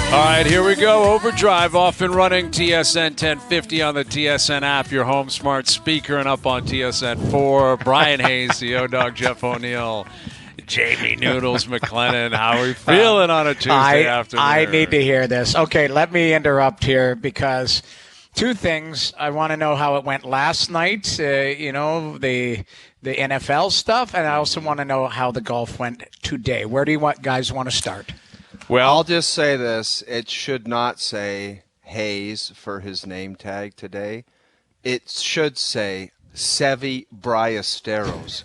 All right, here we go. Overdrive off and running. TSN 1050 on the TSN app, your home smart speaker, and up on TSN 4. Bryan Hayes, the O-Dog, Jeff O'Neill, Jamie Noodles McLennan. How are we feeling on a Tuesday afternoon? I need to hear this. Okay, let me interrupt here because two things. I want to know how it went last night, the NFL stuff, and I also want to know how the golf went today. Where do you guys want to start? Well, I'll just say this. It should not say Hayes for his name tag today. It should say Sevi Ballesteros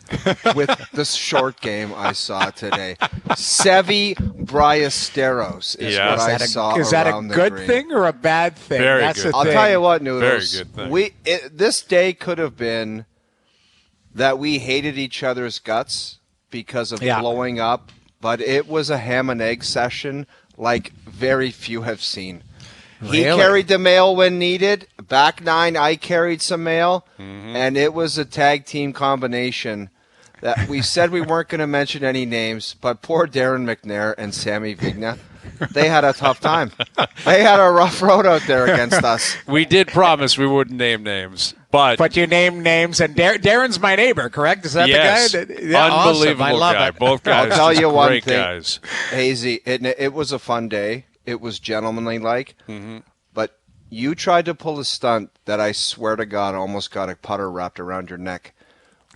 with the short game I saw today. Sevi Ballesteros is what I saw around the green. Is that a good thing or a bad thing? Very That's good. a I'll thing. tell you what, Noodles. Very good thing. This day could have been that we hated each other's guts because of blowing up. But it was a ham and egg session like very few have seen. Really? He carried the mail when needed. Back nine, I carried some mail. And it was a tag team combination that we said we weren't going to mention any names. But poor Darren McNair and Sammy Vigna, they had a tough time. They had a rough road out there against us. We did promise we wouldn't name names. But you named names, and Darren's my neighbor, correct? Is that the guy? Yeah, unbelievable awesome. I love guy. it. Both guys, I'll tell you one great thing, guys. Hazy, it was a fun day. It was gentlemanly-like. But you tried to pull a stunt that I swear to God almost got a putter wrapped around your neck.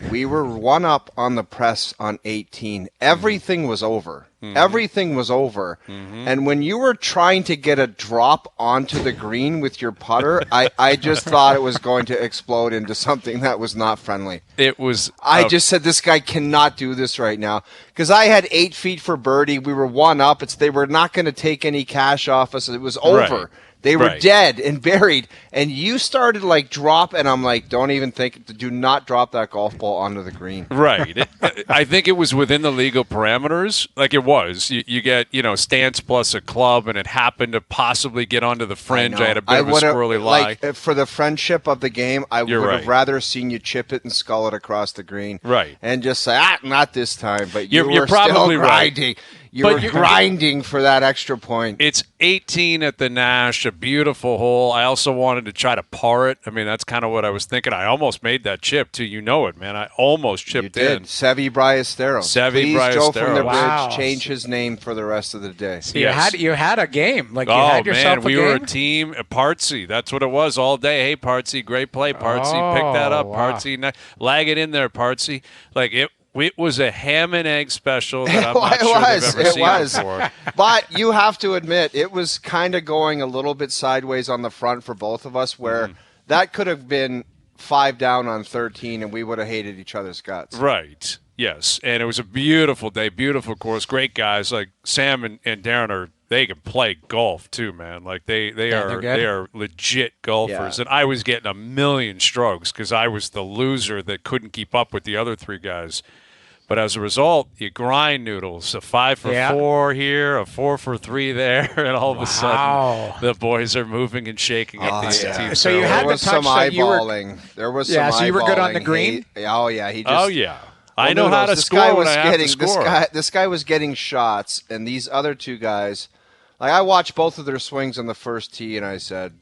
We were one up on the press on 18. Everything was over. Everything was over. And when you were trying to get a drop onto the green with your putter, I just thought it was going to explode into something that was not friendly. It was. I just said, this guy cannot do this right now. Because I had 8 feet for birdie. We were one up. They were not going to take any cash off us. It was over. Right. They were dead and buried. And you started drop, and I'm like, don't even think, do not drop that golf ball onto the green. Right. I think it was within the legal parameters. Like it was. You get, stance plus a club, and it happened to possibly get onto the fringe. I had a bit of a squirrely lie. For the friendship of the game, I would have rather seen you chip it and scull it across the green. Right. And just say, not this time. But you're were probably still grinding. Right. You're grinding for that extra point. It's 18 at the Nash, a beautiful hole. I also wanted to try to par it. I mean, that's kind of what I was thinking. I almost made that chip, too. You know it, man. I almost chipped in. Sevi Ballesteros. Please, Joe from the Wow. Bridge, change his name for the rest of the day. So you had a game. You had yourself a game? We were a team. Partsy, that's what it was all day. Hey, Partsy, great play, Partsy. Pick that up, Partsy. Lag it in there, Partsy. It was a ham and egg special that I'm not sure they've ever seen before. But you have to admit, it was kind of going a little bit sideways on the front for both of us, where that could have been 5 down on 13, and we would have hated each other's guts. Right. Yes. And it was a beautiful day, beautiful course, great guys. Like Sam and Darren they can play golf too, man. They are legit golfers. Yeah. And I was getting a million strokes because I was the loser that couldn't keep up with the other 3 guys. But as a result, you grind, Noodles. A 5 for 4 here, a 4 for 3 there, and all of a sudden the boys are moving and shaking up the 18th. So you had there was some eyeballing. There was some eyeballing. So you were good on the green? He just, I know how to score when I have to score. This guy was getting shots, and these other 2 guys, I watched both of their swings on the first tee, and I said,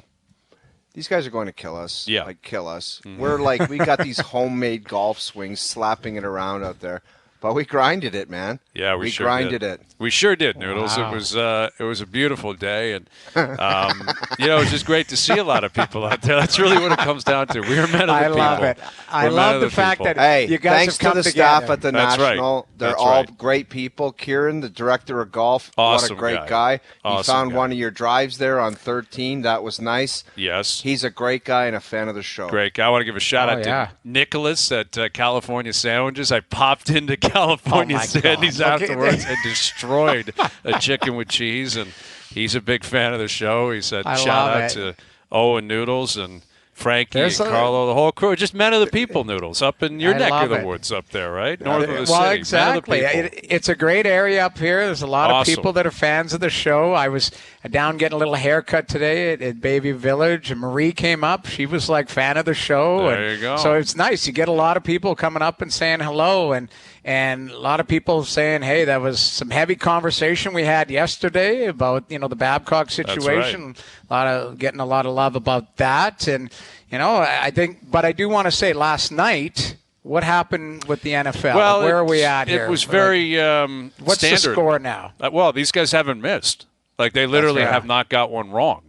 these guys are going to kill us. Yeah. Kill us. We're we got these homemade golf swings slapping it around out there. But we grinded it, man. Yeah, we sure grinded did. it. We sure did, Noodles. Wow. It was a beautiful day, and it was just great to see a lot of people out there. That's really what it comes down to. We are men of the people. I love it. I love the fact that you guys thanks have come to the together. staff at the That's National. right. They're That's all right. great people. Kieran, the director of golf, Awesome what a great guy. guy. He Awesome found guy. one of your drives there on 13. That was nice. Yes. He's a great guy and a fan of the show. Great guy. I want to give a shout out to Nicholas at California Sandwiches. I popped into California Sandwiches afterwards and destroyed a chicken with cheese, and he's a big fan of the show. He said shout out to Owen Noodles and Frankie and Carlo, the whole crew. Just men of the people, Noodles, up in your neck of the woods up there, right? North of the city. Well, exactly. Men of the people. It's a great area up here. There's a lot of people that are fans of the show. I was down getting a little haircut today at Baby Village, and Marie came up. She was fan of the show. There you go. So it's nice. You get a lot of people coming up and saying hello, and And a lot of people saying, hey, that was some heavy conversation we had yesterday about, the Babcock situation. That's right. Getting a lot of love about that. And, I think, but I do want to say last night, what happened with the NFL? Well, where are we at here? It was very what's standard. the score now? Well, these guys haven't missed. Like, they literally have not got one wrong.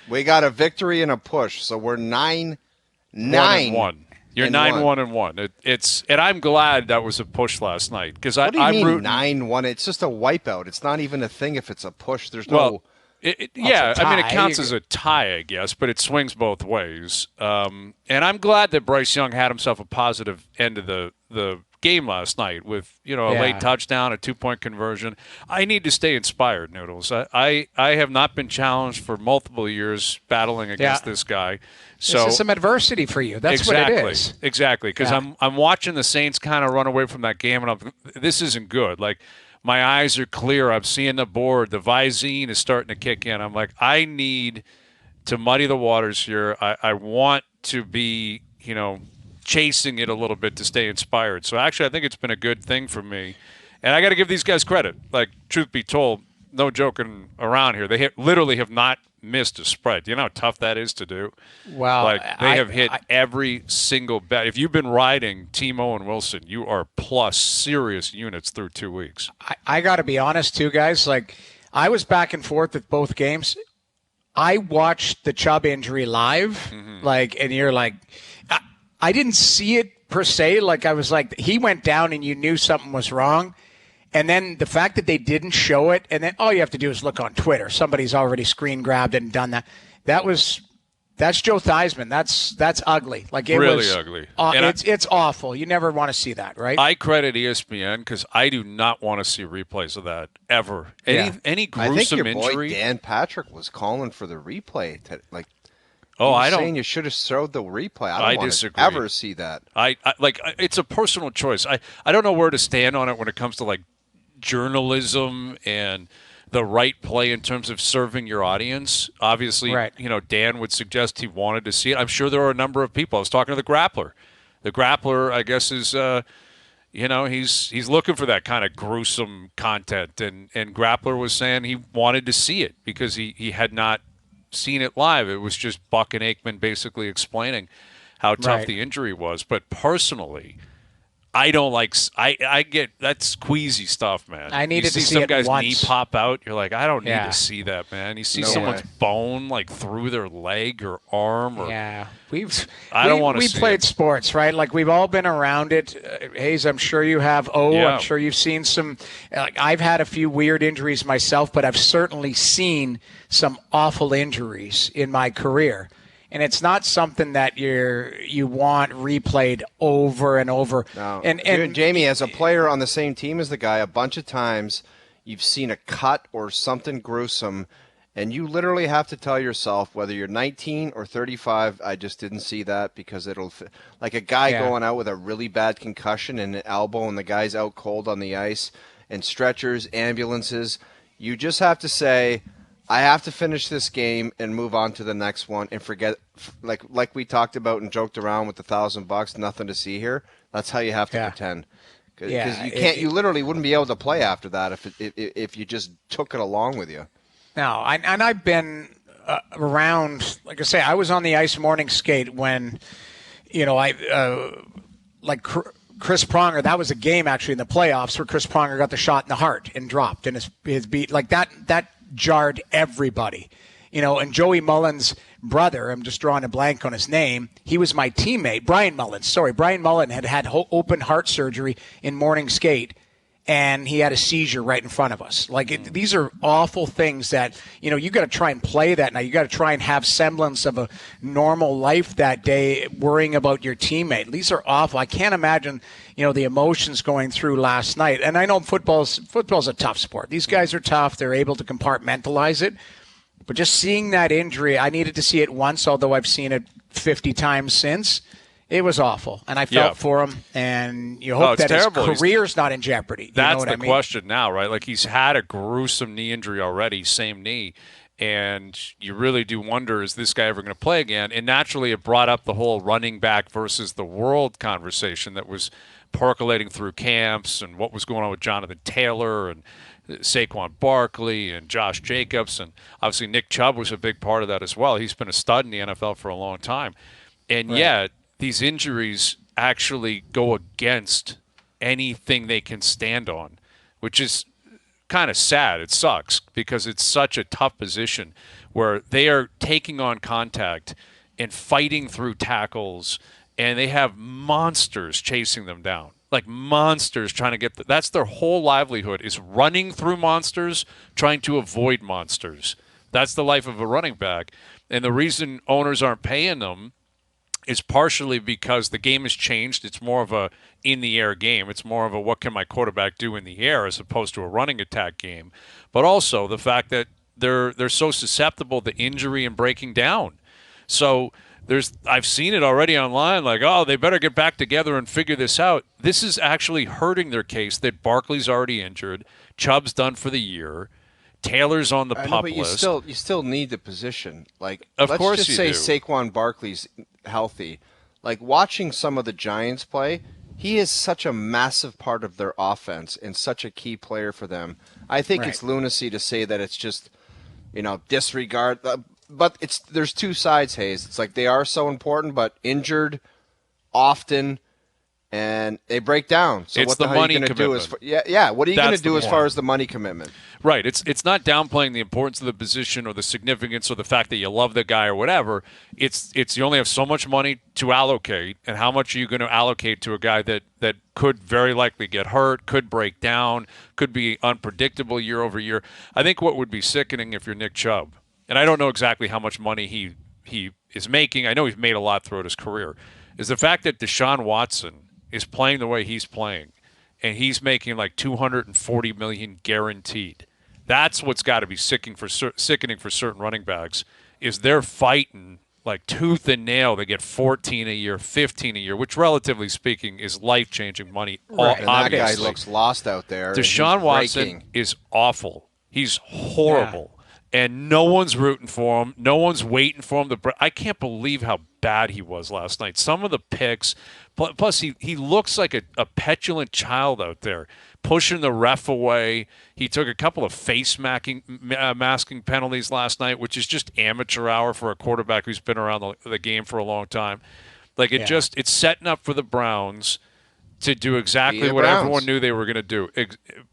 We got a victory and a push, so we're 9-1. You're 9-1. And I'm glad that was a push last night because what do you mean rooting 9-1? It's just a wipeout. It's not even a thing if it's a push. There's no. It counts as a tie, I guess, but it swings both ways. And I'm glad that Bryce Young had himself a positive end of the game last night with a late touchdown, a 2-point conversion. I need to stay inspired, Noodles. I have not been challenged for multiple years battling against this guy. So this is some adversity for you. That's what it is. Exactly, because I'm watching the Saints kind of run away from that game, and this isn't good. Like, my eyes are clear. I'm seeing the board. The Visine is starting to kick in. I'm like, I need to muddy the waters here. I want to be, chasing it a little bit to stay inspired. So actually, I think it's been a good thing for me. And I got to give these guys credit. Like, truth be told, no joking around here. They literally have not missed a spread. You know how tough that is to do? Well, they have hit every single bet. If you've been riding Team Owen Wilson, you are plus serious units through 2 weeks. I got to be honest, too, guys. Like, I was back and forth with both games. I watched the Chubb injury live, and you're like, I didn't see it per se. Like, I was like, he went down and you knew something was wrong. And then the fact that they didn't show it, and then all you have to do is look on Twitter. Somebody's already screen grabbed and done that. That's Joe Theismann. That's ugly. Like, it really was ugly. It's awful. You never want to see that, right? I credit ESPN because I do not want to see replays of that ever. Any gruesome I think your injury. boy Dan Patrick was calling for the replay. I don't. Saying you should have showed the replay. I don't want to ever see that. I it's a personal choice. I don't know where to stand on it when it comes to like journalism and the right play in terms of serving your audience. Obviously, Dan would suggest he wanted to see it. I'm sure there are a number of people. I was talking to the Grappler. The Grappler, I guess, is he's looking for that kind of gruesome content, and Grappler was saying he wanted to see it because he had not seen it live. It was just Buck and Aikman basically explaining how tough the injury was. But personally, I don't like. I get that's queasy stuff, man. I needed to see some it guy's once. knee pop out. You're like, I don't need to see that, man. You see someone's bone like through their leg or arm, or we played sports, right? Like, we've all been around it. Hayes, I'm sure you have. I'm sure you've seen some. Like, I've had a few weird injuries myself, but I've certainly seen some awful injuries in my career. And it's not something that you want replayed over and over. No. And Jamie, as a player on the same team as the guy, a bunch of times you've seen a cut or something gruesome, and you literally have to tell yourself, whether you're 19 or 35, I just didn't see that because it'll – like a guy going out with a really bad concussion and an elbow and the guy's out cold on the ice and stretchers, ambulances. You just have to say – I have to finish this game and move on to the next one and forget, like we talked about and joked around with the $1,000, nothing to see here. That's how you have to pretend, because you can't. You literally wouldn't be able to play after that if you just took it along with you. No, and I've been around. Like I say, I was on the ice morning skate when, Chris Pronger, that was a game actually in the playoffs where Chris Pronger got the shot in the heart and dropped, and his beat like that jarred everybody. And Joey Mullen's brother, I'm just drawing a blank on his name, he was my teammate. Brian Mullen had open heart surgery in morning skate, and he had a seizure right in front of us. These are awful things that, you got to try and play that now. You got to try and have semblance of a normal life that day, worrying about your teammate. These are awful. I can't imagine, the emotions going through last night. And I know football's a tough sport. These guys are tough. They're able to compartmentalize it. But just seeing that injury, I needed to see it once, although I've seen it 50 times since. It was awful, and I felt for him, and you hope that terrible. His career's not in jeopardy. That's the question now, right? Like, he's had a gruesome knee injury already, same knee, And you really do wonder, is this guy ever going to play again? And naturally, it brought up the whole running back versus the world conversation that was percolating through camps and what was going on with Jonathan Taylor and Saquon Barkley and Josh Jacobs. And obviously, Nick Chubb was a big part of that as well. He's been a stud in the NFL for a long time. And yet, these injuries actually go against anything they can stand on, which is kind of sad. It sucks because it's such a tough position where they are taking on contact and fighting through tackles, and they have monsters chasing them down, like monsters trying to get that's their whole livelihood, is running through monsters, trying to avoid monsters. That's the life of a running back. And the reason owners aren't paying them is partially because the game has changed. It's more of a in-the-air game. It's more of a what can my quarterback do in the air as opposed to a running attack game. But also the fact that they're so susceptible to injury and breaking down. So I've seen it already online, like, oh, they better get back together and figure this out. This is actually hurting their case that Barkley's already injured, Chubb's done for the year, Taylor's on the pup list. You still need the position. Like, of let's course just say Saquon Barkley's healthy. Like, watching some of the Giants play, he is such a massive part of their offense and such a key player for them. I think it's lunacy to say that it's just, disregard. But there's two sides, Hayes. It's like they are so important, but injured often, and they break down. So it's what the hell are you going to do? What are you going to do as far as the money commitment? Right. It's not downplaying the importance of the position or the significance or the fact that you love the guy or whatever. It's you only have so much money to allocate, and how much are you going to allocate to a guy that could very likely get hurt, could break down, could be unpredictable year over year. I think what would be sickening if you're Nick Chubb, and I don't know exactly how much money he is making. I know he's made a lot throughout his career, is the fact that DeShaun Watson is playing the way he's playing, and he's making like $240 million guaranteed. That's what's got to be sickening for certain running backs, is they're fighting like tooth and nail. They get 14 a year, 15 a year, which relatively speaking is life-changing money. Right. And that guy looks lost out there. DeShaun Watson is awful. He's horrible. Yeah. And no one's rooting for him. No one's waiting for him. I can't believe how bad he was last night. Some of the picks, plus he looks like a petulant child out there, pushing the ref away. He took a couple of masking penalties last night, which is just amateur hour for a quarterback who's been around the game for a long time. Like it's setting up for the Browns to do exactly what everyone knew they were going to do.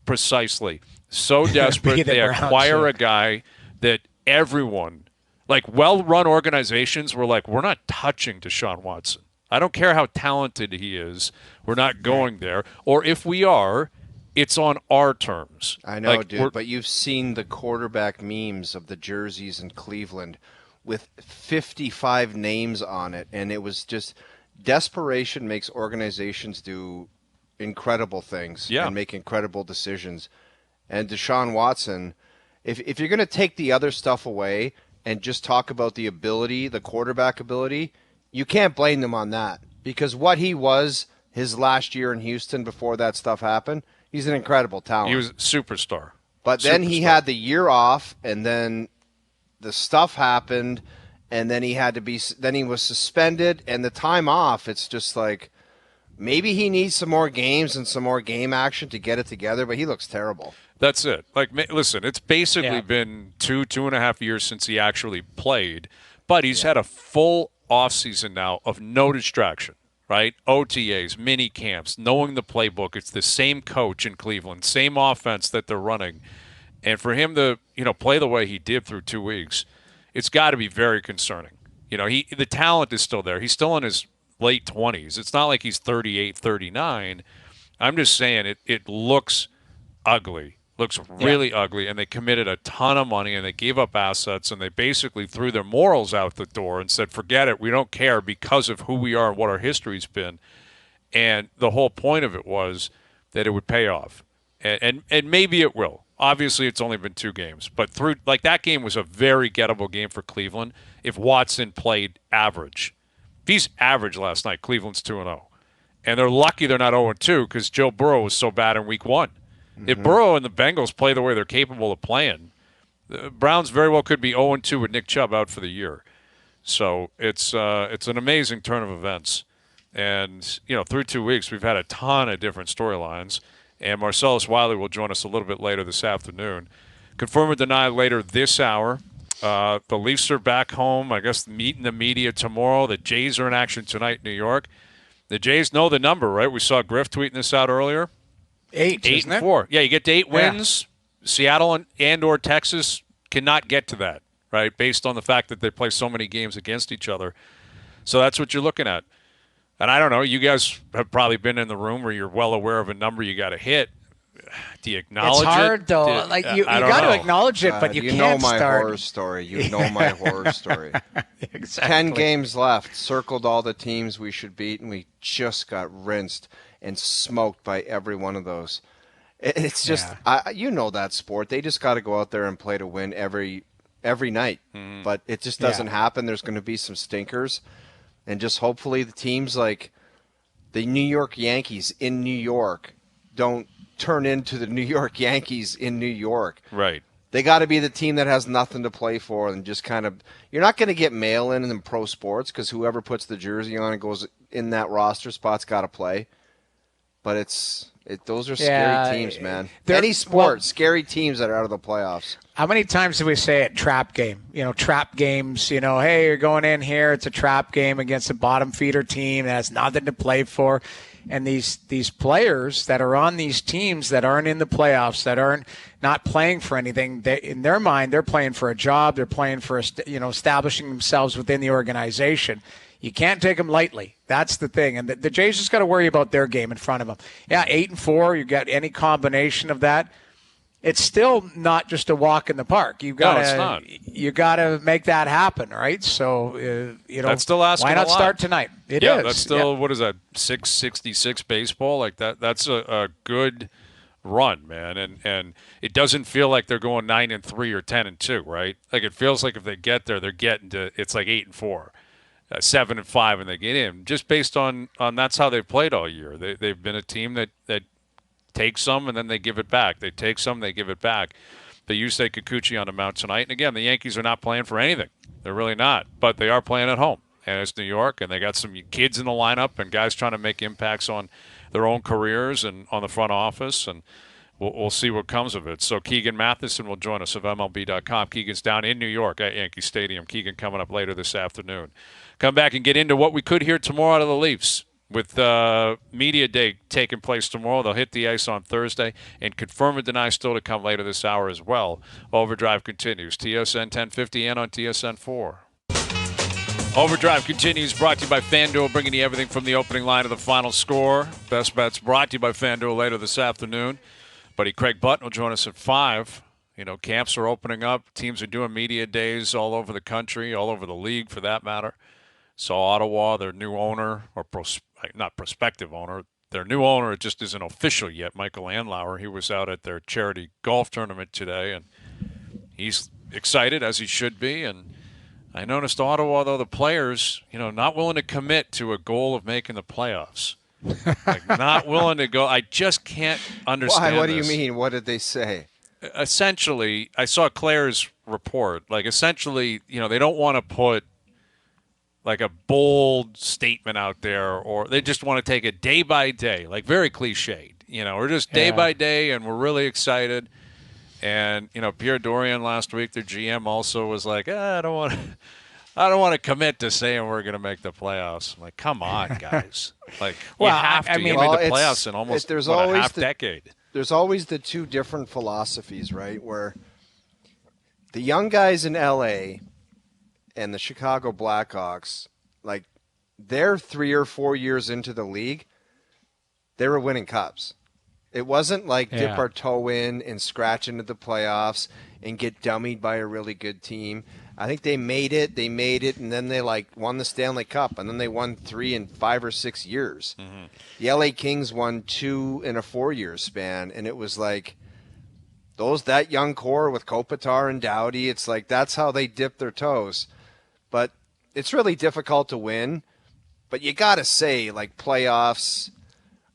Precisely. So desperate they acquire a guy that everyone, like well-run organizations, were like, we're not touching DeShaun Watson. I don't care how talented he is. We're not going there. Or if we are, it's on our terms. I know, dude, but you've seen the quarterback memes of the jerseys in Cleveland with 55 names on it, and it was just desperation makes organizations do incredible things and make incredible decisions. And DeShaun Watson, if you're going to take the other stuff away and just talk about the ability, the quarterback ability, you can't blame them on that. Because what he was his last year in Houston before that stuff happened, he's an incredible talent. He was a superstar. But then he had the year off, and then the stuff happened, and then then he was suspended, and the time off, it's just like, maybe he needs some more games and some more game action to get it together, but he looks terrible. That's it. Like, listen, it's basically been 2.5 years since he actually played, but he's had a full offseason now of no distraction, right? OTAs, mini camps, knowing the playbook. It's the same coach in Cleveland, same offense that they're running. And for him to, play the way he did through 2 weeks, it's got to be very concerning. The talent is still there. He's still in his late 20s. It's not like he's 38, 39. I'm just saying it looks ugly. Looks really ugly, and they committed a ton of money, and they gave up assets, and they basically threw their morals out the door and said, forget it, we don't care because of who we are and what our history's been. And the whole point of it was that it would pay off. And maybe it will. Obviously, it's only been 2 games. But that game was a very gettable game for Cleveland if Watson played average. If he's average last night, Cleveland's 2-0. And they're lucky they're not 0-2 because Joe Burrow was so bad in week 1. If Burrow and the Bengals play the way they're capable of playing, The Browns very well could be 0-2 with Nick Chubb out for the year. So it's an amazing turn of events. And, through 2 weeks, we've had a ton of different storylines. And Marcellus Wiley will join us a little bit later this afternoon. Confirm or deny later this hour. The Leafs are back home, I guess, meeting the media tomorrow. The Jays are in action tonight in New York. The Jays know the number, right? We saw Griff tweeting this out earlier. 8 and 4. Yeah, you get to 8 wins. Seattle and or Texas cannot get to that, right, based on the fact that they play so many games against each other. So that's what you're looking at. And I don't know, you guys have probably been in the room where you're well aware of a number you got to hit. Do you acknowledge it? It's hard, though. You got to acknowledge it, but you can't start. You know my horror story. You know my horror story. Exactly. 10 games left. Circled all the teams we should beat, and we just got rinsed and smoked by every one of those. It's just, you know that sport. They just got to go out there and play to win every night. Mm-hmm. But it just doesn't happen. There's going to be some stinkers. And just hopefully the teams like the New York Yankees in New York don't turn into the New York Yankees in New York. Right. They got to be the team that has nothing to play for and just kind of – you're not going to get mail-in in pro sports because whoever puts the jersey on and goes in that roster spot's got to play. But those are scary teams, man. Any sport, scary teams that are out of the playoffs. How many times do we say it, trap game? Trap games, hey, you're going in here, it's a trap game against a bottom feeder team that has nothing to play for. And these players that are on these teams that aren't in the playoffs, that aren't not playing for anything, in their mind, they're playing for a job. They're playing for, establishing themselves within the organization. You can't take them lightly. That's the thing. And the Jays just got to worry about their game in front of them. Yeah, 8-4, you got any combination of that. It's still not just a walk in the park. You got to make that happen, right? So that's still asking why not a lot. Start tonight? It is. Yeah, that's still what is that? 666 baseball like that. That's a good run, man. And it doesn't feel like they're going 9-3 or 10-2, right? Like it feels like if they get there, they're getting to. It's like 8-4. 7-5 and they get in just based on that's how they've played all year. They've been a team that takes some and then they give it back. They take some, they give it back. They use Kikuchi on the mound tonight. And again, the Yankees are not playing for anything. They're really not. But they are playing at home. And it's New York, and they got some kids in the lineup and guys trying to make impacts on their own careers and on the front office. And we'll see what comes of it. So Keegan Matheson will join us of MLB.com. Keegan's down in New York at Yankee Stadium. Keegan coming up later this afternoon. Come back and get into what we could hear tomorrow out of the Leafs. With Media Day taking place tomorrow, they'll hit the ice on Thursday, and confirm or deny still to come later this hour as well. Overdrive continues. TSN 1050 and on TSN 4. Overdrive continues, brought to you by FanDuel, bringing you everything from the opening line to the final score. Best Bets brought to you by FanDuel later this afternoon. Buddy Craig Button will join us at 5. Camps are opening up. Teams are doing media days all over the country, all over the league for that matter. So Ottawa, their new owner, or not prospective owner, their new owner, it just isn't official yet, Michael Andlauer. He was out at their charity golf tournament today, and he's excited, as he should be. And I noticed Ottawa, though, the players, not willing to commit to a goal of making the playoffs. Not willing to go. I just can't understand. Why? What do you mean? What did they say? Essentially, I saw Claire's report. Essentially, they don't want to put like a bold statement out there, or they just want to take it day by day, like very cliched. We're just day by day, and we're really excited. And Pierre Dorian last week, their GM, also was like, I don't want to commit to saying we're going to make the playoffs. I'm like, come on, guys. You have to. You made the playoffs in almost a half decade. There's always the two different philosophies, right? Where the young guys in L.A. and the Chicago Blackhawks, they're 3 or 4 years into the league, they were winning cups. It wasn't dip our toe in and scratch into the playoffs and get dummied by a really good team. I think they made it, and then they won the Stanley Cup, and then they won 3 in 5 or 6 years. Mm-hmm. The LA Kings won 2 in a 4-year span, and it was that young core with Kopitar and Doughty, it's that's how they dip their toes. But it's really difficult to win. But you got to say, playoffs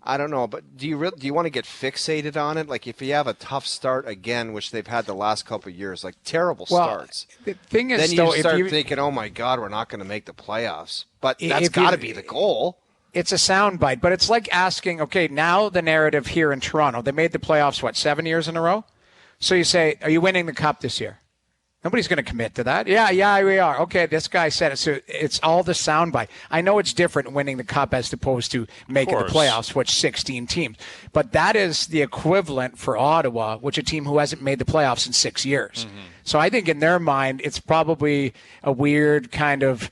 I don't know, but do you want to get fixated on it? Like if you have a tough start again, which they've had the last couple of years, like terrible starts. The thing is, then you start thinking, "Oh my God, we're not going to make the playoffs." But that's got to be the goal. It's a soundbite, but it's like asking, okay, now the narrative here in Toronto, they made the playoffs, 7 years in a row? So you say, are you winning the cup this year? Nobody's going to commit to that. Yeah, we are. Okay, this guy said it. So it's all the soundbite. I know it's different winning the cup as opposed to making the playoffs, which 16 teams. But that is the equivalent for Ottawa, which a team who hasn't made the playoffs in 6 years. Mm-hmm. So I think in their mind, it's probably a weird kind of,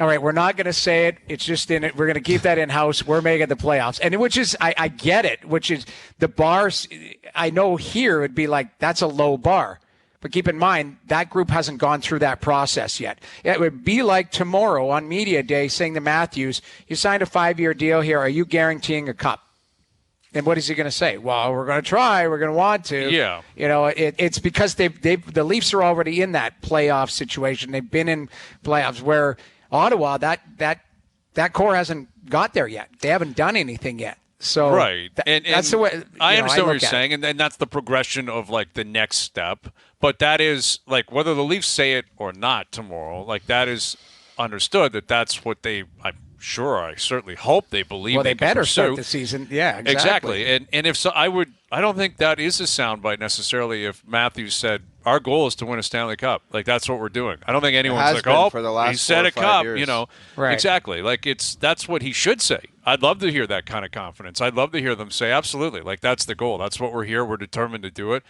all right, we're not going to say it. It's just in it. We're going to keep that in-house. We're making the playoffs. And which is, I get it, which is the bars. I know here it would be like, that's a low bar. But keep in mind, that group hasn't gone through that process yet. It would be like tomorrow on Media Day saying to Matthews, you signed a 5-year deal here. Are you guaranteeing a cup? And what is he going to say? Well, we're going to try. We're going to want to. Yeah. It's because the Leafs are already in that playoff situation. They've been in playoffs where Ottawa, that core hasn't got there yet. They haven't done anything yet. So right. That's the way. I understand what you're saying, and that's the progression of like the next step. But that is like whether the Leafs say it or not tomorrow, like that is understood that that's what I certainly hope they believe. Well, they better pursue. start the season. Yeah, exactly. And if so, I don't think that is a soundbite necessarily. If Matthews said our goal is to win a Stanley Cup, like that's what we're doing. I don't think anyone's like, oh, for the last he said a cup, years. Right. Exactly. Like that's what he should say. I'd love to hear that kind of confidence. I'd love to hear them say, absolutely, like that's the goal. That's what we're here. We're determined to do it.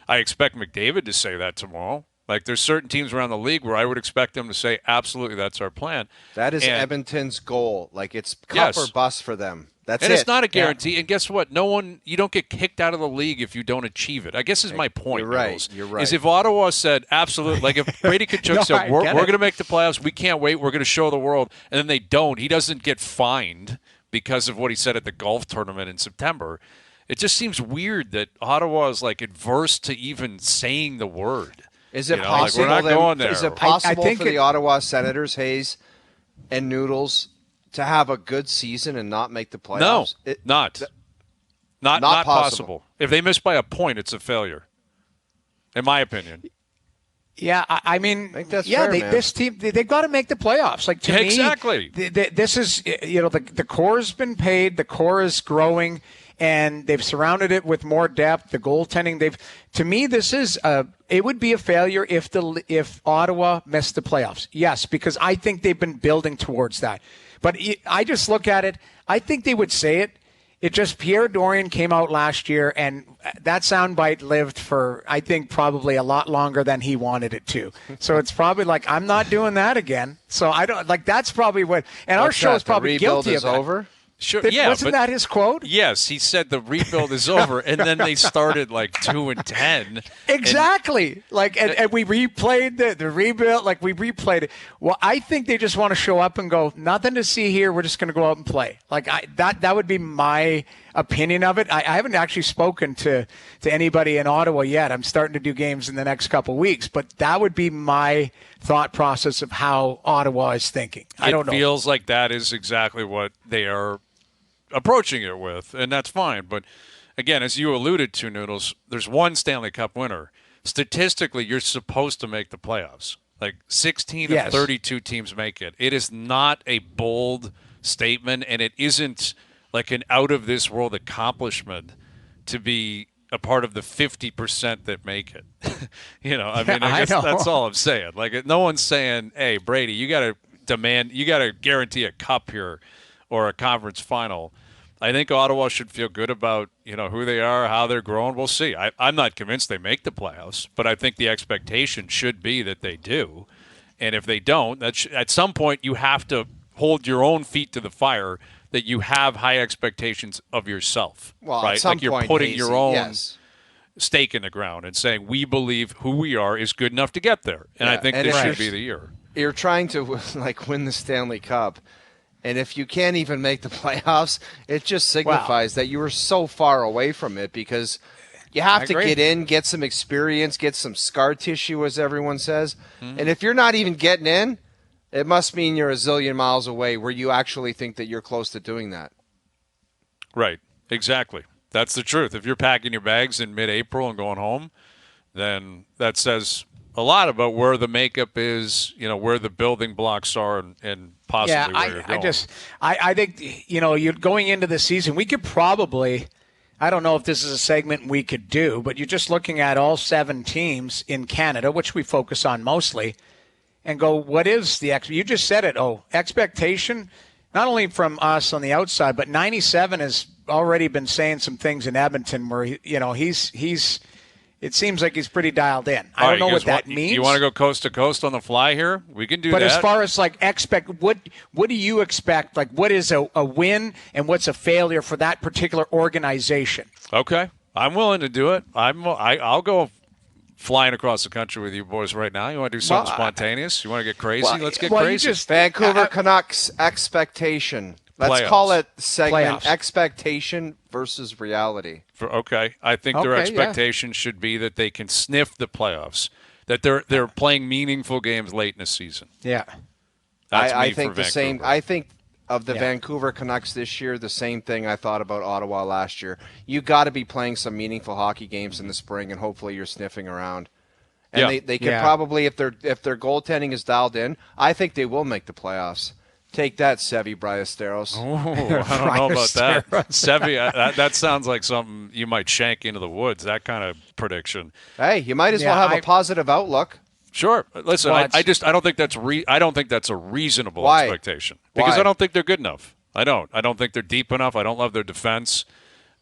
I expect McDavid to say that tomorrow. Like there's certain teams around the league where I would expect them to say, absolutely, that's our plan. That is Edmonton's goal. Like it's cup or bust for them. That's and it's not a guarantee. Yeah. And guess what? You don't get kicked out of the league if you don't achieve it. I guess is my point. You're right. You're right. Is if Ottawa said, absolutely, like if Brady Tkachuk said, we're going to make the playoffs, we can't wait, we're going to show the world, and then they don't, he doesn't get fined because of what he said at the golf tournament in September. It just seems weird that Ottawa is like adverse to even saying the word. Is it possible? Like we're not going there. Is it possible for the Ottawa Senators, Hayes and Noodles, to have a good season and not make the playoffs? No, not possible. If they miss by a point, it's a failure, in my opinion. Yeah, I mean, I think that's fair, man. This team, they've got to make the playoffs. Like to me, exactly. This is, the core's been paid, the core is growing, and they've surrounded it with more depth. The goaltending, to me, this is it would be a failure if Ottawa missed the playoffs. Yes, because I think they've been building towards that. But I just look at it. I think they would say it. It just Pierre Dorion came out last year, and that soundbite lived for, I think, probably a lot longer than he wanted it to. So it's probably like, I'm not doing that again. So I don't like. That's probably what. And our show is probably guilty of that. Over? Sure. Wasn't that his quote? Yes, he said the rebuild is over, and then they started like 2-10. Exactly. And we replayed the rebuild. Like we replayed it. Well, I think they just want to show up and go, nothing to see here. We're just going to go out and play. Like that would be my opinion of it. I haven't actually spoken to anybody in Ottawa yet. I'm starting to do games in the next couple of weeks, but that would be my thought process of how Ottawa is thinking. I don't know. It feels like that is exactly what they are approaching it with, and that's fine. But again, as you alluded to, Noodles, there's one Stanley Cup winner. Statistically, you're supposed to make the playoffs. Like 16 of 32 teams make it. It is not a bold statement, and it isn't like an out-of-this-world accomplishment to be a part of the 50% that make it. I guess that's all I'm saying. Like, no one's saying, hey, Brady, you got to guarantee a cup here or a conference final. I think Ottawa should feel good about, who they are, how they're growing. We'll see. I'm not convinced they make the playoffs, but I think the expectation should be that they do. And if they don't, at some point you have to hold your own feet to the fire that you have high expectations of yourself. Well, right? At some like you're point, putting Hayes, your own yes. stake in the ground and saying, we believe who we are is good enough to get there. And I think this should be the year. You're trying to win the Stanley Cup. And if you can't even make the playoffs, it just signifies that you were so far away from it because you have to get in, get some experience, get some scar tissue, as everyone says. Mm-hmm. And if you're not even getting in, it must mean you're a zillion miles away where you actually think that you're close to doing that. Right. Exactly. That's the truth. If you're packing your bags in mid-April and going home, then that says a lot about where the makeup is, where the building blocks are, and possibly where you're going. I think, you're going into the season, we could probably, I don't know if this is a segment we could do, but you're just looking at all 7 teams in Canada, which we focus on mostly, and go, what is you just said it, expectation, not only from us on the outside, but 97 has already been saying some things in Edmonton where, he's it seems like he's pretty dialed in. I don't know what that means. You want to go coast to coast on the fly here? We can do that. But as far as what do you expect? Like, what is a win and what's a failure for that particular organization? Okay, I'm willing to do it. I'll go flying across the country with you boys right now. You want to do something spontaneous? You want to get crazy? Let's get crazy. Vancouver Canucks expectation. Let's call it segment Playoffs. Expectation versus reality. I think their expectation should be that they can sniff the playoffs, that they're playing meaningful games late in the season. Yeah, I think the same. I think of the Vancouver Canucks this year, the same thing I thought about Ottawa last year. You got to be playing some meaningful hockey games in the spring, and hopefully you're sniffing around. And they can probably, if their goaltending is dialed in, I think they will make the playoffs. Take that, Sevi Ballesteros. Oh, I don't know about that. Sevi, that sounds like something you might shank into the woods, that kind of prediction. Hey, you might as well have a positive outlook. Sure. Listen, I don't think that's a reasonable expectation. Because Why? I don't think they're good enough. I don't think they're deep enough. I don't love their defense.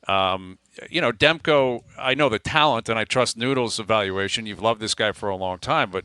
Demko, I know the talent, and I trust Noodle's evaluation. You've loved this guy for a long time, but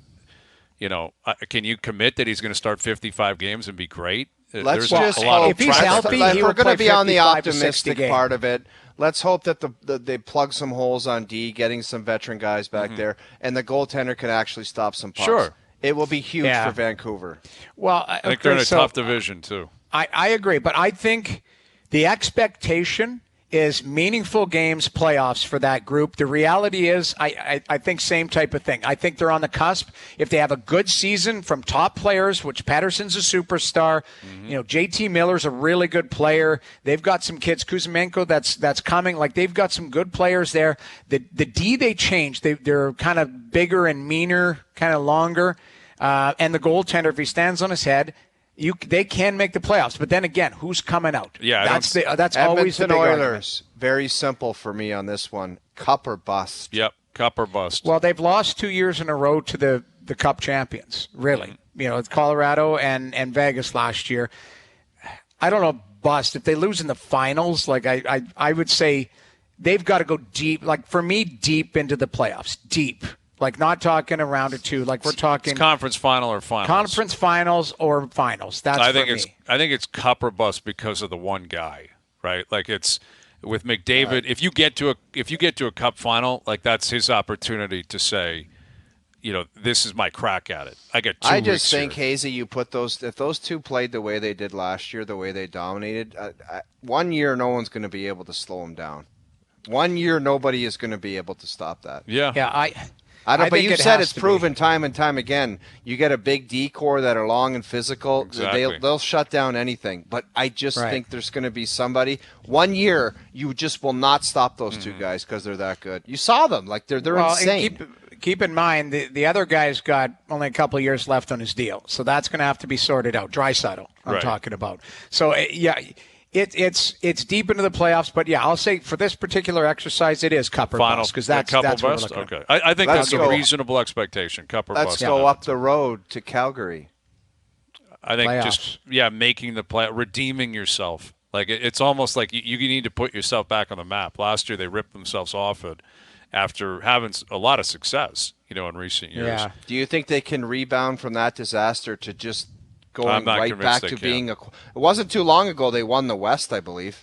can you commit that he's going to start 55 games and be great? Let's just hope. If he's healthy, if we're going to be on the optimistic part of it, let's hope that they plug some holes on D, getting some veteran guys back there, and the goaltender can actually stop some pucks. Sure. It will be huge for Vancouver. Well, I think they're in a tough division, too. I agree, but I think the expectation is meaningful games, playoffs for that group. The reality is, I think same type of thing. I think they're on the cusp. If they have a good season from top players, which Patterson's a superstar, JT Miller's a really good player. They've got some kids, Kuzmenko, that's coming. Like, they've got some good players there. The D they changed. They're kind of bigger and meaner, kind of longer. And the goaltender, if he stands on his head, they can make the playoffs, but then again, who's coming out? Yeah, that's always the big Oilers. Argument. Very simple for me on this one. Cup or bust. Yep, cup or bust. Well, they've lost 2 years in a row to the Cup champions. Really, it's Colorado and Vegas last year. I don't know, bust. If they lose in the finals, like I would say, they've got to go deep. Like, for me, deep into the playoffs, deep. Like, not talking a round or two. Like, we're talking it's conference final or finals. Conference finals or finals. That's I think for it's me. I think it's cup or bust because of the one guy, right? Like, it's with McDavid. If you get to a cup final, like, that's his opportunity to say, this is my crack at it. I get 2 weeks. I just think, here. Hazy, if those two played the way they did last year, the way they dominated, 1 year no one's going to be able to slow them down. 1 year nobody is going to be able to stop that. Yeah. Yeah, but you said it's proven time and time again. You get a big D core that are long and physical. Exactly. They'll shut down anything. But I just think there's going to be somebody. 1 year, you just will not stop those two guys because they're that good. You saw them. Like, they're insane. Keep in mind, the other guy's got only a couple of years left on his deal. So that's going to have to be sorted out. Draisaitl, I'm talking about. So, It's deep into the playoffs, but I'll say for this particular exercise, it is cup or bust because that's what we're looking at. Okay, I think that's a reasonable expectation. Cup or bust. Let's go up the road to Calgary. I think playoffs. Making the play, redeeming yourself. Like, it's almost like you need to put yourself back on the map. Last year they ripped themselves off it after having a lot of success, in recent years. Yeah. Do you think they can rebound from that disaster to just going right back to being it wasn't too long ago they won the West, I believe.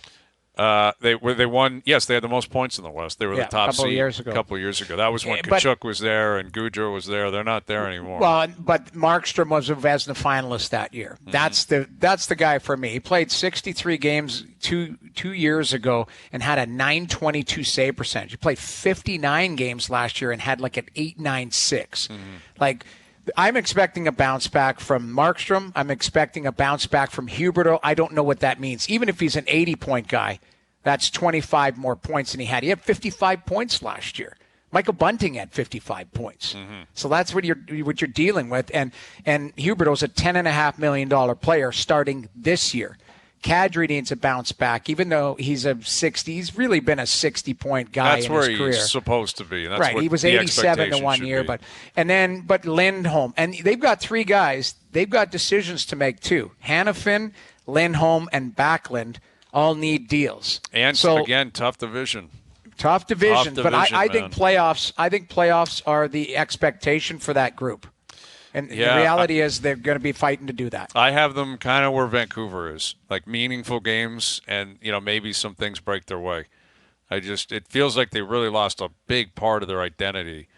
They won. Yes, they had the most points in the West. They were the top seed a couple of years ago. That was when Kachuk was there and Gaudreau was there. They're not there anymore. Well, but Markstrom was a Vezina finalist that year. Mm-hmm. That's the guy for me. He played 63 games two years ago and had a .922 save percentage. He played 59 games last year and had like an .896. Mm-hmm. Like, I'm expecting a bounce back from Markstrom. I'm expecting a bounce back from Huberdeau. I don't know what that means. Even if he's an 80-point guy, That's 25 more points than he had. He had 55 points last year. Michael Bunting had 55 points. So that's what you're dealing with. And Huberdeau's a $10.5 million player starting this year. Kadri needs a bounce back, even though he's a 60. He's really been a 60-point guy in his career. That's where he's supposed to be. That's right. What he was the 87 to 1 year, but Lindholm, and they've got three guys. They've got decisions to make too. Hanifin, Lindholm, and Backlund all need deals. And so again, tough division. Tough division, but I think playoffs. I think playoffs are the expectation for that group. And the reality is they're going to be fighting to do that. I have them kind of where Vancouver is, like meaningful games, and maybe some things break their way. It feels like they really lost a big part of their identity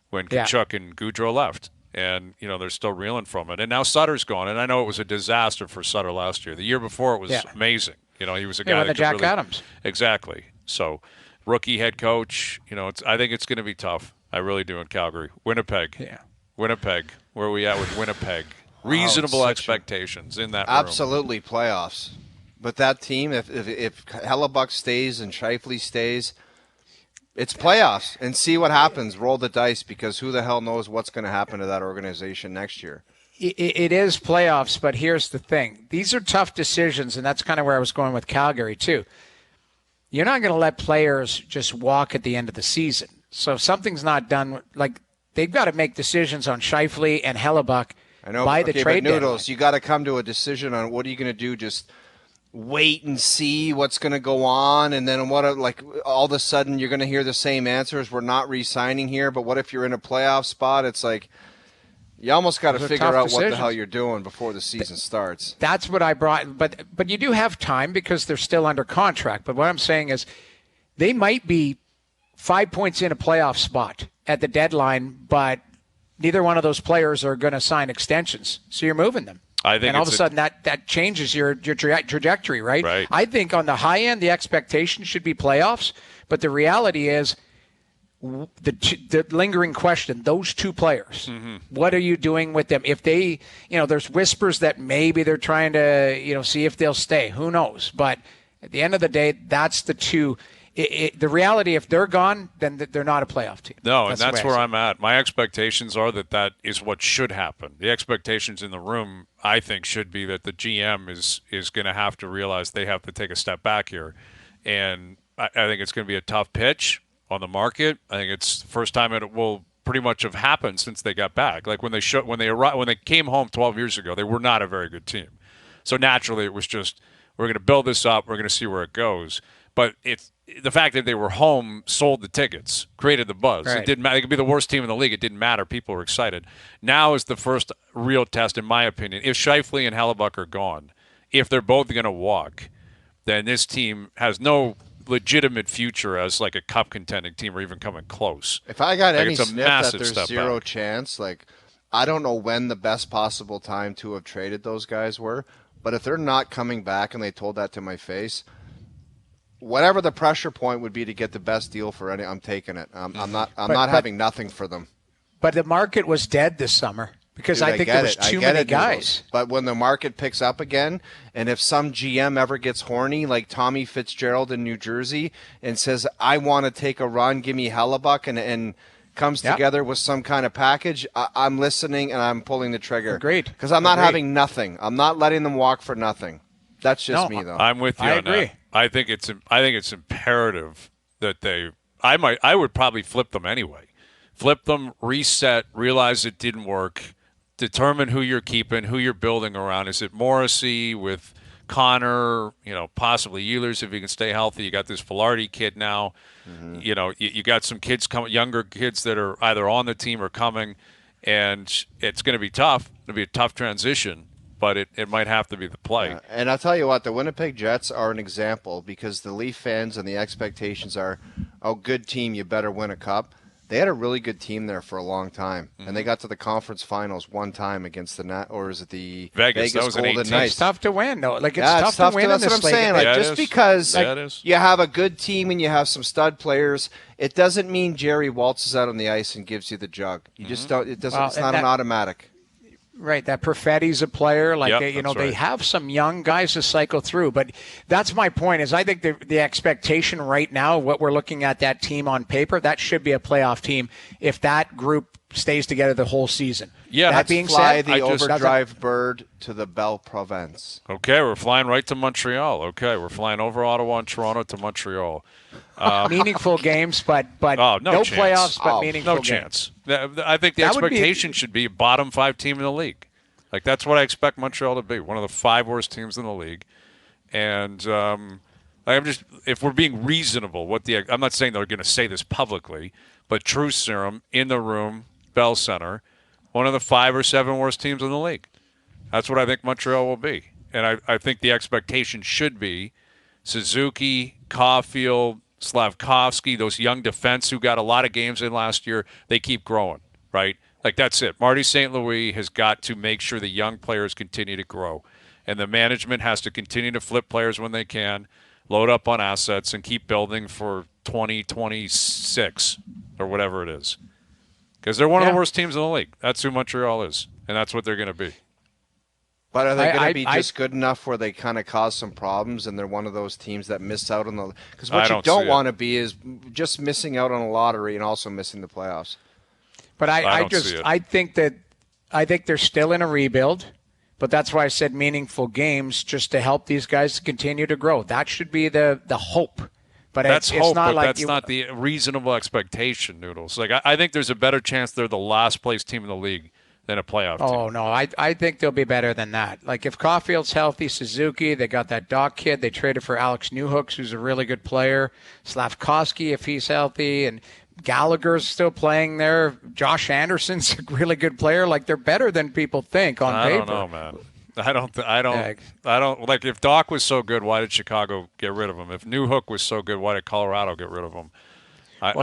when Tkachuk and Gaudreau left, and they're still reeling from it. And now Sutter's gone, and I know it was a disaster for Sutter last year. The year before it was amazing. He was a guy that Jack really, Adams. Exactly. So rookie head coach. I think it's going to be tough. I really do in Calgary, Winnipeg. Yeah. Winnipeg. Where are we at with Winnipeg? Reasonable expectations in that room. Absolutely playoffs. But that team, if Hellebuck stays and Scheifele stays, it's playoffs. And see what happens. Roll the dice, because who the hell knows what's going to happen to that organization next year. It is playoffs, but here's the thing. These are tough decisions, and that's kind of where I was going with Calgary too. You're not going to let players just walk at the end of the season. So if something's not done, like they've got to make decisions on Scheifele and Hellebuck by the trade but Noodles, deadline. You got to come to a decision on what are you going to do. Just wait and see what's going to go on, and then all of a sudden you're going to hear the same answers. We're not re-signing here, but what if you're in a playoff spot? It's like you almost got to figure out what the hell you're doing before the season starts. That's what I brought, but you do have time because they're still under contract. But what I'm saying is they might be 5 points in a playoff spot at the deadline, but neither one of those players are going to sign extensions. So you're moving them. I think and all of a sudden that changes your trajectory, right? Right? I think on the high end, the expectation should be playoffs, but the reality is the lingering question, those two players, what are you doing with them? If they, there's whispers that maybe they're trying to, see if they'll stay. Who knows? But at the end of the day, that's the two. The reality, if they're gone, then they're not a playoff team. No, and that's where I'm at. My expectations are that is what should happen. The expectations in the room, I think, should be that the GM is going to have to realize they have to take a step back here. And I think it's going to be a tough pitch on the market. I think it's the first time it will pretty much have happened since they got back. Like when they came home 12 years ago, they were not a very good team. So naturally, it was just, we're going to build this up. We're going to see where it goes. But the fact that they were home sold the tickets, created the buzz. Right. It didn't matter. They could be the worst team in the league. It didn't matter. People were excited. Now is the first real test, in my opinion. If Scheifele and Hellebuck are gone, if they're both going to walk, then this team has no legitimate future as like a cup contending team or even coming close. If I got any sniff that there's zero chance, I don't know when the best possible time to have traded those guys were, but if they're not coming back and they told that to my face, whatever the pressure point would be to get the best deal for any, I'm taking it. I'm not having nothing for them. But the market was dead this summer because I think there was too many guys. But when the market picks up again, and if some GM ever gets horny like Tommy Fitzgerald in New Jersey and says, I want to take a run, give me Hellebuck, and comes together with some kind of package, I'm listening and I'm pulling the trigger. Agreed. Because I'm not having nothing. I'm not letting them walk for nothing. That's just me, though. I'm with you on agree. that. I think it's imperative that I would probably flip them anyway. Flip them, reset, realize it didn't work, determine who you're keeping, who you're building around. Is it Morrissey with Connor, possibly Ehlers if he can stay healthy? You got this Velarde kid now. You got some kids younger kids that are either on the team or coming, and it's going to be tough. It'll be a tough transition. But it might have to be the play. And I'll tell you what, the Winnipeg Jets are an example because the Leaf fans and the expectations are, good team, you better win a cup. They had a really good team there for a long time, and they got to the conference finals one time against the Vegas Golden Knights. It's tough to win, though. It's tough to win. That's what I'm saying. Just because you have a good team and you have some stud players, it doesn't mean Jerry waltzes out on the ice and gives you the jug. You just don't. It doesn't. It's not an automatic. Right, that Perfetti's a player. Like, they have some young guys to cycle through. But that's my point is I think the expectation right now, what we're looking at that team on paper, that should be a playoff team if that group stays together the whole season. Yeah, that being said, the OverDrive bird to the Belle Province. Okay, we're flying right to Montreal. Okay, we're flying over Ottawa and Toronto to Montreal. Meaningful games, but no playoffs, but meaningful games. No chance. I think the expectation should be a bottom 5 team in the league. Like, that's what I expect Montreal to be, one of the 5 worst teams in the league. And if we're being reasonable, I'm not saying they're going to say this publicly, but truth serum in the room, Bell Center, one of the 5 or 7 worst teams in the league. That's what I think Montreal will be. And I think the expectation should be Suzuki, Caulfield, Slavkovsky, those young defense who got a lot of games in last year, they keep growing, right? Like, that's it. Marty St. Louis has got to make sure the young players continue to grow. And the management has to continue to flip players when they can, load up on assets, and keep building for 2026 or whatever it is. Because they're one of the worst teams in the league. That's who Montreal is, and that's what they're going to be. But are they going to be just good enough where they kind of cause some problems and they're one of those teams that miss out on the – because what you don't want to be is just missing out on a lottery and also missing the playoffs. But I think they're still in a rebuild, but that's why I said meaningful games just to help these guys continue to grow. That should be the hope. But that's it's hope, not but like that's not the reasonable expectation, Noodles. Like, I think there's a better chance they're the last place team in the league than a playoff team. Oh, no, I think they'll be better than that. Like, if Caulfield's healthy, Suzuki, they got that Doc kid. They traded for Alex Newhooks, who's a really good player. Slavkovsky, if he's healthy, and Gallagher's still playing there. Josh Anderson's a really good player. Like, they're better than people think on paper. I don't know, man. I don't like, if Doc was so good, why did Chicago get rid of him? If Newhook was so good, why did Colorado get rid of him?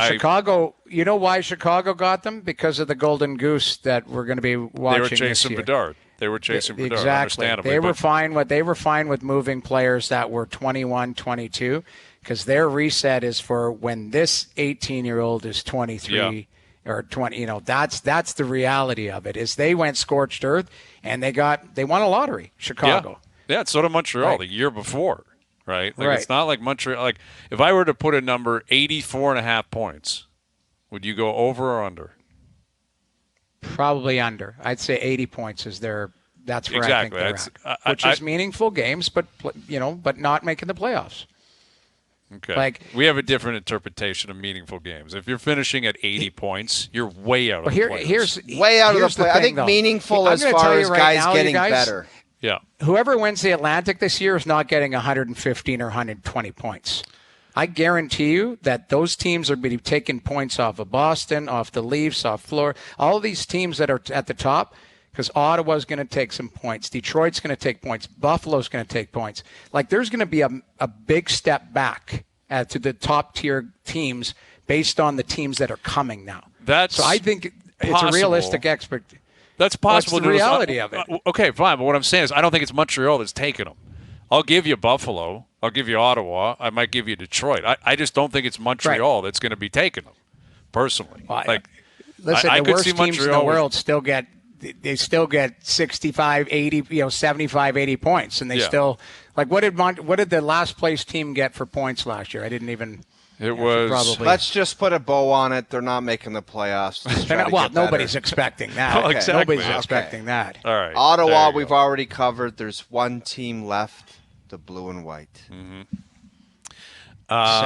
Chicago, you know why Chicago got them? Because of the Golden Goose that we're going to be watching. They were chasing Bedard. Bedard. Exactly. They were fine with moving players that were 21, 22, because their reset is for when this 18-year-old is 23 or 20. That's the reality of it. Is they went scorched earth and they won a lottery. Chicago. Yeah, so did Montreal the year before. Right? Like, it's not like Montreal. Like, if I were to put a number, 84.5 points, would you go over or under? Probably under. I'd say 80 points is that's where exactly. I think they're at. Which is meaningful games, but not making the playoffs. Okay. Like, we have a different interpretation of meaningful games. If you're finishing at 80 points, you're way out of the playoffs. Way out of the playoffs. I think meaningful as far as guys getting better. Yeah. Whoever wins the Atlantic this year is not getting 115 or 120 points. I guarantee you that those teams are going to be taking points off of Boston, off the Leafs, off Florida, all these teams that are at the top, because Ottawa's going to take some points. Detroit's going to take points. Buffalo's going to take points. Like, there's going to be a big step back to the top-tier teams based on the teams that are coming now. So I think it's a realistic expectation. That's possible. What's the reality of it? Okay, fine. But what I'm saying is I don't think it's Montreal that's taking them. I'll give you Buffalo. I'll give you Ottawa. I might give you Detroit. I just don't think it's Montreal that's going to be taking them, personally. Well, listen, the worst teams in the world still get 65, 80, 75, 80 points. And they still – like, what did the last place team get for points last year? I didn't even – It was. Let's just put a bow on it. They're not making the playoffs. Nobody's expecting that. Well, exactly. Nobody's expecting that. All right. Ottawa, we've already covered. There's one team left, the blue and white. Mm-hmm.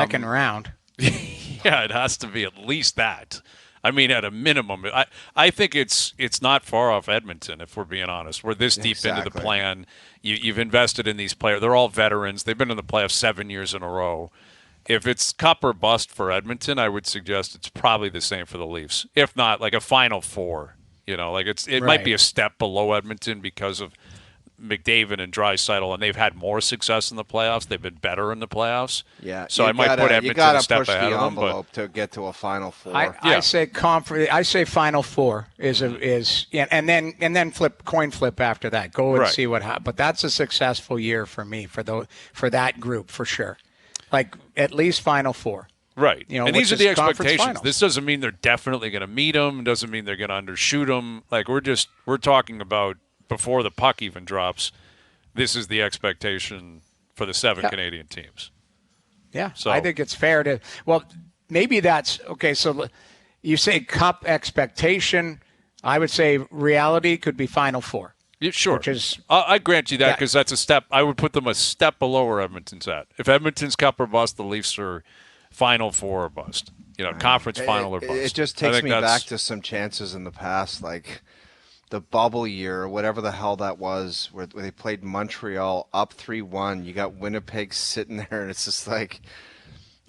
Second round. Yeah, it has to be at least that. I mean, at a minimum. I think it's not far off Edmonton, if we're being honest. We're this deep into the plan. You've invested in these players. They're all veterans. They've been in the playoffs 7 years in a row. If it's cup or bust for Edmonton, I would suggest it's probably the same for the Leafs. If not, like a Final Four. It might be a step below Edmonton because of McDavid and Draisaitl, and they've had more success in the playoffs. They've been better in the playoffs. Yeah, so I might put Edmonton a step ahead of them. You got to push the envelope to get to a Final Four. I say Final Four is and then coin flip after that. Go and see what happens. But that's a successful year for me for that group for sure. Like, at least Final Four. Right. You know, and these are which the is conference expectations. finals. This doesn't mean they're definitely going to meet them. Doesn't mean they're going to undershoot them. Like, we're talking about before the puck even drops. This is the expectation for the 7 Canadian teams. Yeah, So I think it's fair to – well, maybe that's – okay, so you say cup expectation. I would say reality could be Final Four. Yeah, sure. Which is, I grant you that because that's a step. I would put them a step below where Edmonton's at. If Edmonton's cup or bust, the Leafs are Final Four or bust. You know, conference final or bust. It just takes me back to some chances in the past, like the bubble year, or whatever the hell that was, where they played Montreal up 3-1. You got Winnipeg sitting there, and it's just like,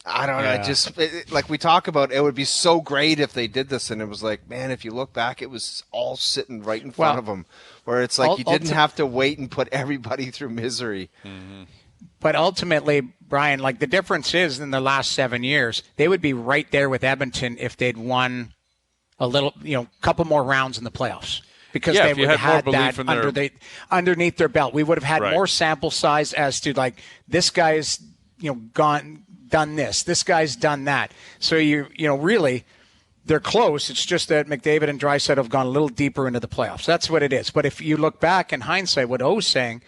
I don't know. Like we talk about, it would be so great if they did this, and it was like, man, if you look back, it was all sitting right in front of them, where it's like you didn't have to wait and put everybody through misery. Mm-hmm. But ultimately, Brian, like the difference is in the last 7 years, they would be right there with Edmonton if they'd won a little, couple more rounds in the playoffs. Because they would have had that underneath their belt. We would have had more sample size as to like, this guy's, done this guy's done that. So really they're close. It's just that McDavid and Draisaitl have gone a little deeper into the playoffs. That's what it is. But if you look back in hindsight, what O's saying,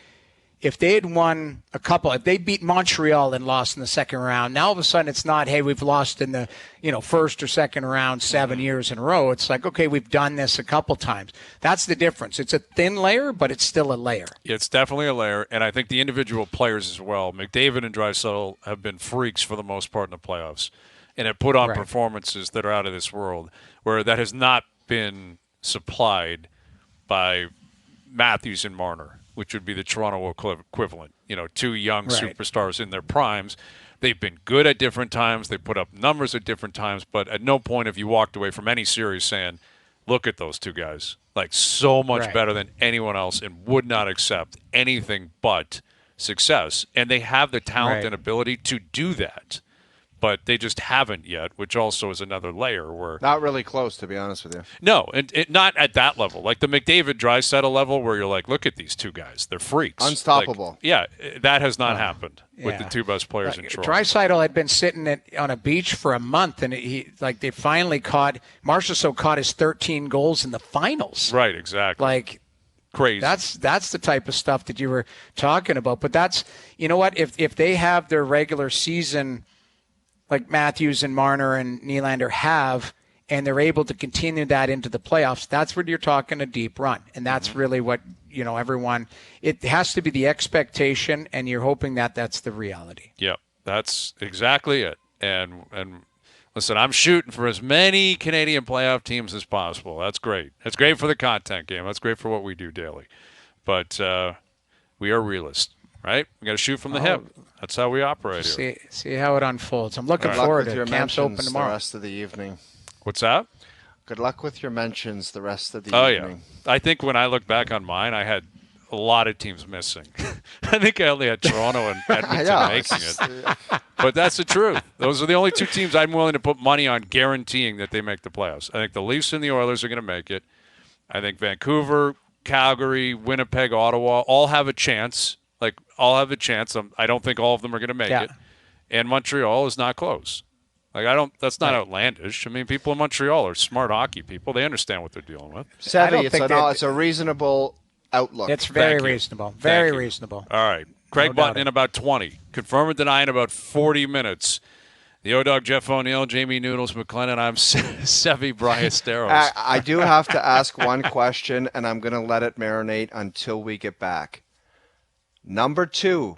if they had won a couple, if they beat Montreal and lost in the second round, now all of a sudden it's not, hey, we've lost in the first or second round 7 years in a row. It's like, okay, we've done this a couple times. That's the difference. It's a thin layer, but it's still a layer. It's definitely a layer, and I think the individual players as well. McDavid and Draisaitl have been freaks for the most part in the playoffs, and have put on performances that are out of this world, where that has not been supplied by Matthews and Marner, which would be the Toronto equivalent. Two young superstars in their primes. They've been good at different times. They put up numbers at different times, but at no point have you walked away from any series saying, look at those two guys, like so much better than anyone else, and would not accept anything but success. And they have the talent and ability to do that, but they just haven't yet, which also is another layer where not really close, to be honest with you. No, and not at that level, like the McDavid-Draisaitl level, where you're like, look at these two guys, they're freaks, unstoppable. That has not happened with the two best players in Toronto. Draisaitl had been sitting on a beach for a month, and they finally caught Marchessault caught his 13 goals in the finals. Right, exactly. Like crazy. That's the type of stuff that you were talking about. But that's what if they have their regular season, like Matthews and Marner and Nylander have, and they're able to continue that into the playoffs, that's where you're talking a deep run. And that's really what, everyone, it has to be the expectation, and you're hoping that that's the reality. Yep, that's exactly it. And listen, I'm shooting for as many Canadian playoff teams as possible. That's great. That's great for the content game. That's great for what we do daily. But we are realists, right? We got to shoot from the hip. That's how we operate here. See how it unfolds. I'm looking forward to it. Camp's open tomorrow. The rest of the evening. What's that? Good luck with your mentions the rest of the evening. Yeah. I think when I look back on mine, I had a lot of teams missing. I think I only had Toronto and Edmonton making it. But that's the truth. Those are the only two teams I'm willing to put money on guaranteeing that they make the playoffs. I think the Leafs and the Oilers are going to make it. I think Vancouver, Calgary, Winnipeg, Ottawa all have a chance. I don't think all of them are going to make it. And Montreal is not close. That's not outlandish. I mean, people in Montreal are smart hockey people. They understand what they're dealing with. Savvy, it's a reasonable outlook. It's very reasonable. Very reasonable. All right. Craig Button in about 20. Confirm or deny in about 40 minutes. The O-Dog, Jeff O'Neill, Jamie Noodles McLennan. I'm Sevi Bryesteros. I do have to ask one question, and I'm going to let it marinate until we get back. Number 2,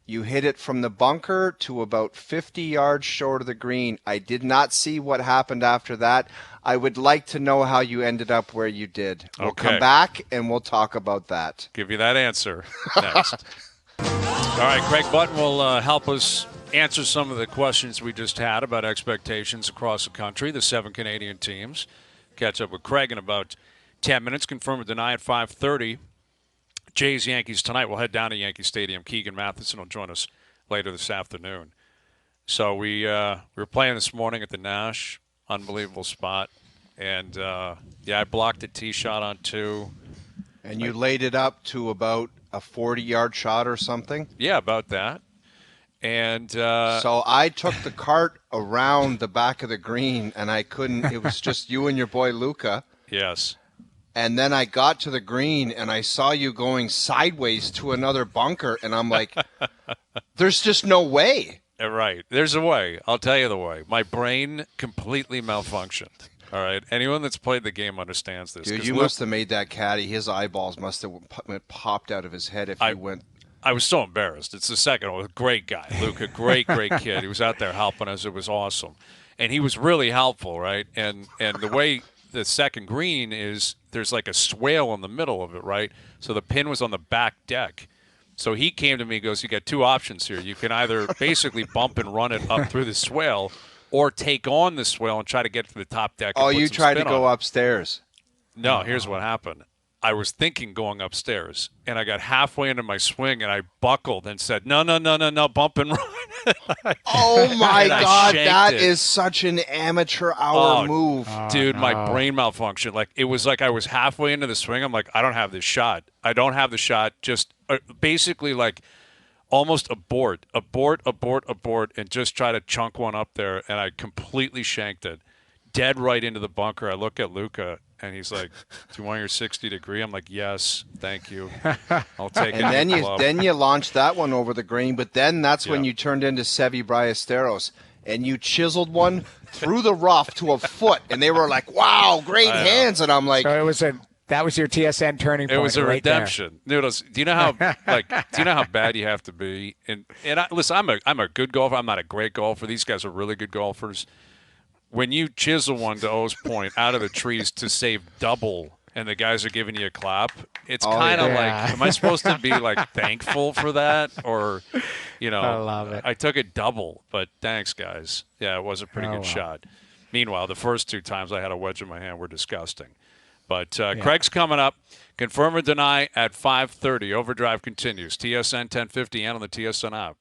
you hit it from the bunker to about 50 yards short of the green. I did not see what happened after that. I would like to know how you ended up where you did. We'll come back, and we'll talk about that. Give you that answer next. All right, Craig Button will help us answer some of the questions we just had about expectations across the country, the 7 Canadian teams. Catch up with Craig in about 10 minutes. Confirm or deny at 5:30. Jays, Yankees tonight. We'll head down to Yankee Stadium. Keegan Matheson will join us later this afternoon. So we were playing this morning at the Nash. Unbelievable spot. And, I blocked a tee shot on 2. And you laid it up to about a 40-yard shot or something? Yeah, about that. And so I took the cart around the back of the green, and I couldn't. It was just you and your boy Luca. Yes. And then I got to the green, and I saw you going sideways to another bunker, and I'm like, there's just no way. Right. There's a way. I'll tell you the way. My brain completely malfunctioned. All right. Anyone that's played the game understands this. Dude, you must have made that caddy. His eyeballs must have popped out of his head if he went. I was so embarrassed. It's the second one. Great guy, Luca. Great kid. He was out there helping us. It was awesome. And he was really helpful, right? And the way the second green is, there's like a swale in the middle of it, right? So the pin was on the back deck. So he came to me and goes, you got two options here. You can either basically bump and run it up through the swale or take on the swale and try to get to the top deck. Oh, you tried to go upstairs. No, here's what happened. I was thinking going upstairs, and I got halfway into my swing, and I buckled and said, no, bump and run. Oh, my God, that is such an amateur hour move. Dude, my brain malfunctioned. Like, it was like I was halfway into the swing. I'm like, I don't have this shot. Just basically like almost abort, and just try to chunk one up there, and I completely shanked it. Dead right into the bunker. I look at Luca, and he's like, do you want your 60 degree? I'm like, yes, thank you. I'll take it. And then you launched that one over the green, but then that's when you turned into Sevi Ballesteros, and you chiseled one through the rough to a foot, and they were like, wow, great hands. And I'm like, so that was your TSN turning point. It was a right redemption. Noodles, do you know how bad you have to be? And listen, I'm a good golfer. I'm not a great golfer. These guys are really good golfers. When you chisel one, to O's point, out of the trees to save double, and the guys are giving you a clap, it's kind of like, am I supposed to be like thankful for that? Or, I love it. I took it double, but thanks, guys. Yeah, it was a pretty good shot. Meanwhile, the first two times I had a wedge in my hand were disgusting. But Craig's coming up. Confirm or deny at 5:30. Overdrive continues. TSN 1050 and on the TSN app.